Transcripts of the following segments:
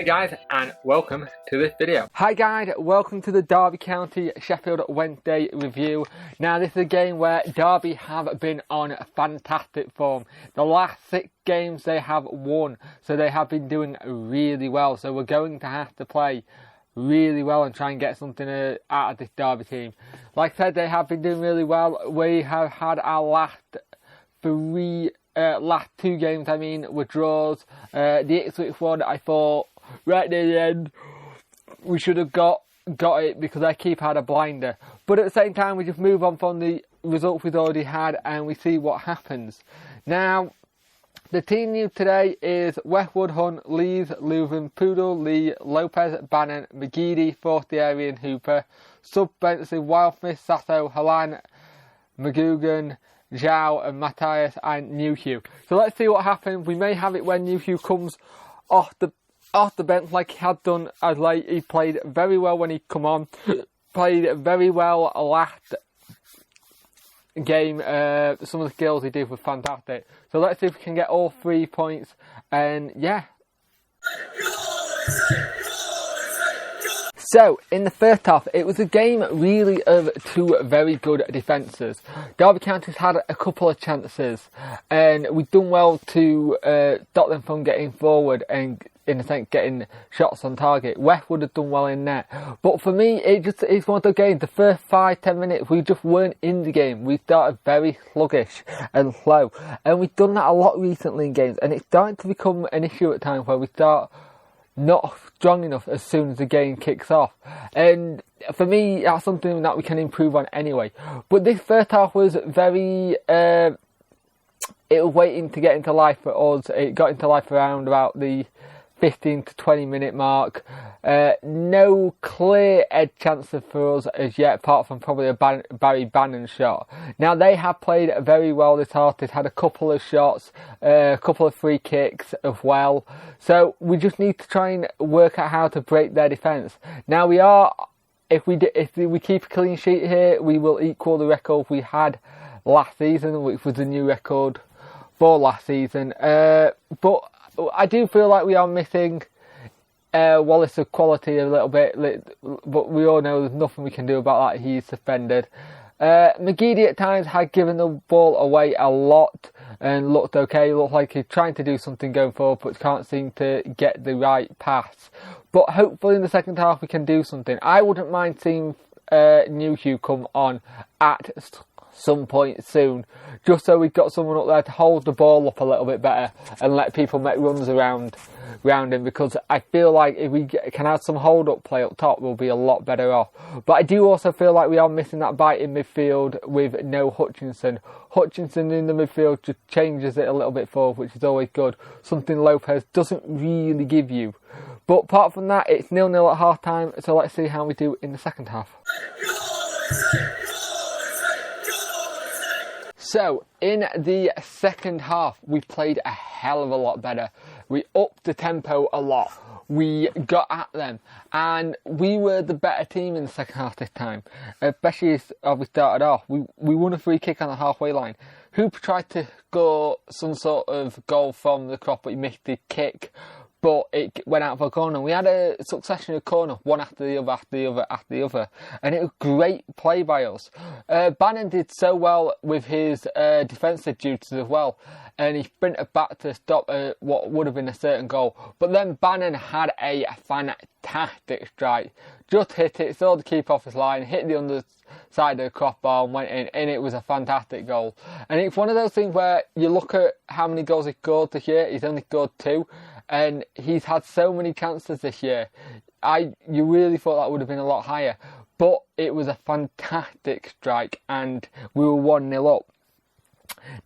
guys, and welcome to this video. Hi guys, welcome to the Derby County Sheffield Wednesday review. Now this is a game where Derby have been on fantastic form. The last 6 games they have won, so they have been doing really well. So we're going to have to play really well and try and get something out of this Derby team. Like I said, they have been doing really well. We have had our last 2 games, were draws. The Ipswich one, I thought right near the end we should have got it because our keeper had a blinder. But at the same time, we just move on from the results we've already had and we see what happens. Now, the team news today is Westwood, Hunt, Lees, Leuven, Poodle, Lee, Lopez, Bannon, McGeady, Fortieri and Hooper. Sub Bentley, Wildfist, Sasso, Halan, McGugan, Zhao and Matthias and Newhugh. So let's see what happens. We may have it when Newhugh comes off the bench like he had done as late. He played very well when he come on. Played very well last game. Some of the skills he did were fantastic. So let's see if we can get all 3 points. And yeah. So, in the first half, it was a game really of 2 very good defences. Derby County's had a couple of chances and we've done well to stop them from getting forward and, in a sense, getting shots on target. Westwood have done well in net. But for me, it's one of the games, the first 5-10 minutes, we just weren't in the game. We started very sluggish and slow. And we've done that a lot recently in games. And it's starting to become an issue at times where we start not strong enough as soon as the game kicks off. And for me, that's something that we can improve on anyway. But this first half was very it was waiting to get into life for us. It got into life around about the 15 to 20 minute mark. No clear edge chances for us as yet, apart from probably a Barry Bannon shot. Now, they have played very well this half. They've had a couple of shots, a couple of free kicks as well. So we just need to try and work out how to break their defence. Now, if we keep a clean sheet here, we will equal the record we had last season, which was a new record for last season. But I do feel like we are missing Wallace's quality a little bit, but we all know there's nothing we can do about that. He's suspended. McGeady at times had given the ball away a lot and looked okay. Looked like he's trying to do something going forward, but can't seem to get the right pass. But hopefully in the second half we can do something. I wouldn't mind seeing Newhugh come on at some point soon, just so we've got someone up there to hold the ball up a little bit better and let people make runs around him, because I feel like if we can have some hold up play up top, we'll be a lot better off. But I do also feel like we are missing that bite in midfield with no Hutchinson. Hutchinson in the midfield just changes it a little bit forward, which is always good, something Lopez doesn't really give you. But apart from that, it's 0-0 at half time, so let's see how we do in the second half. So, in the second half, we played a hell of a lot better. We upped the tempo a lot. We got at them. And we were the better team in the second half this time. Especially as we started off. We won a free kick on the halfway line. Hooper tried to score some sort of goal from the crop, but he missed the kick. But it went out for a corner. We had a succession of corners, one after the other, after the other, after the other. And it was great play by us. Bannon did so well with his defensive duties as well. And he sprinted back to stop what would have been a certain goal. But then Bannon had a fantastic strike. Just hit it, saw the keeper off his line, hit the underside of the crossbar and went in. And it was a fantastic goal. And it's one of those things where you look at how many goals he scored this year. He's only scored 2. And he's had so many chances this year. You really thought that would have been a lot higher. But it was a fantastic strike and we were 1-0 up.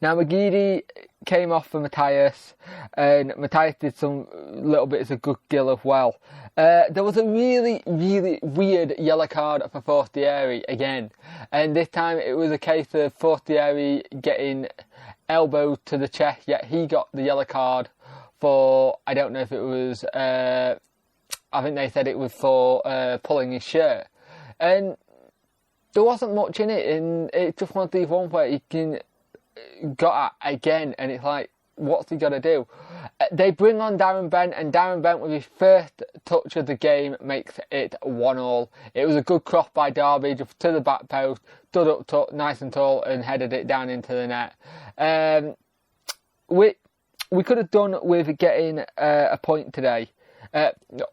Now, McGeady came off for Matthias, and Matthias did some little bits of good skill as well. There was a really, really weird yellow card for Fortieri again. And this time it was a case of Fortieri getting elbowed to the chest, yet he got the yellow card for, I don't know if it was, I think they said it was for pulling his shirt. And there wasn't much in it, and it's just one of these ones where he got at again, and it's like, what's he got to do? They bring on Darren Bent, and Darren Bent, with his first touch of the game, makes it 1-1. It was a good cross by Derby, just to the back post, stood up nice and tall, and headed it down into the net. We could have done with getting a point today.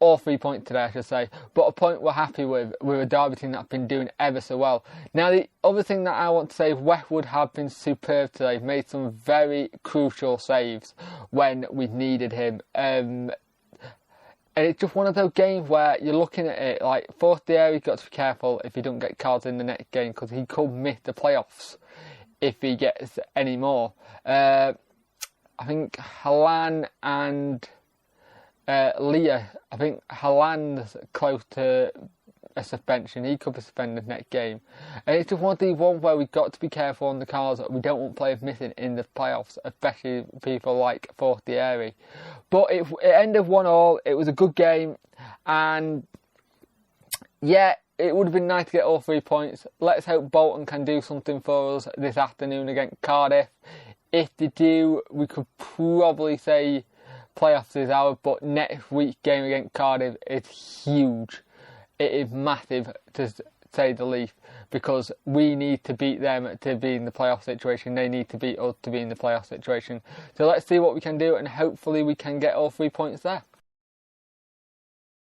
All 3 points today, I should say. But a point we're happy with a Derby team that's been doing ever so well. Now, the other thing that I want to say is Westwood have been superb today. Made some very crucial saves when we needed him. And it's just one of those games where you're looking at it like, Forestieri's got to be careful if he don't get cards in the next game, because he could miss the playoffs if he gets any more. I think Halan and Leah, I think Halan's close to a suspension. He could be suspended next game. And it's just one of these ones where we've got to be careful on the cards. We don't want players missing in the playoffs, especially people like Forestieri. But it ended 1-1. It was a good game. And yeah, it would have been nice to get all 3 points. Let's hope Bolton can do something for us this afternoon against Cardiff. If they do, we could probably say playoffs is ours, but next week's game against Cardiff is huge. It is massive, to say the least, because we need to beat them to be in the playoff situation. They need to beat us to be in the playoff situation. So let's see what we can do, and hopefully we can get all 3 points there.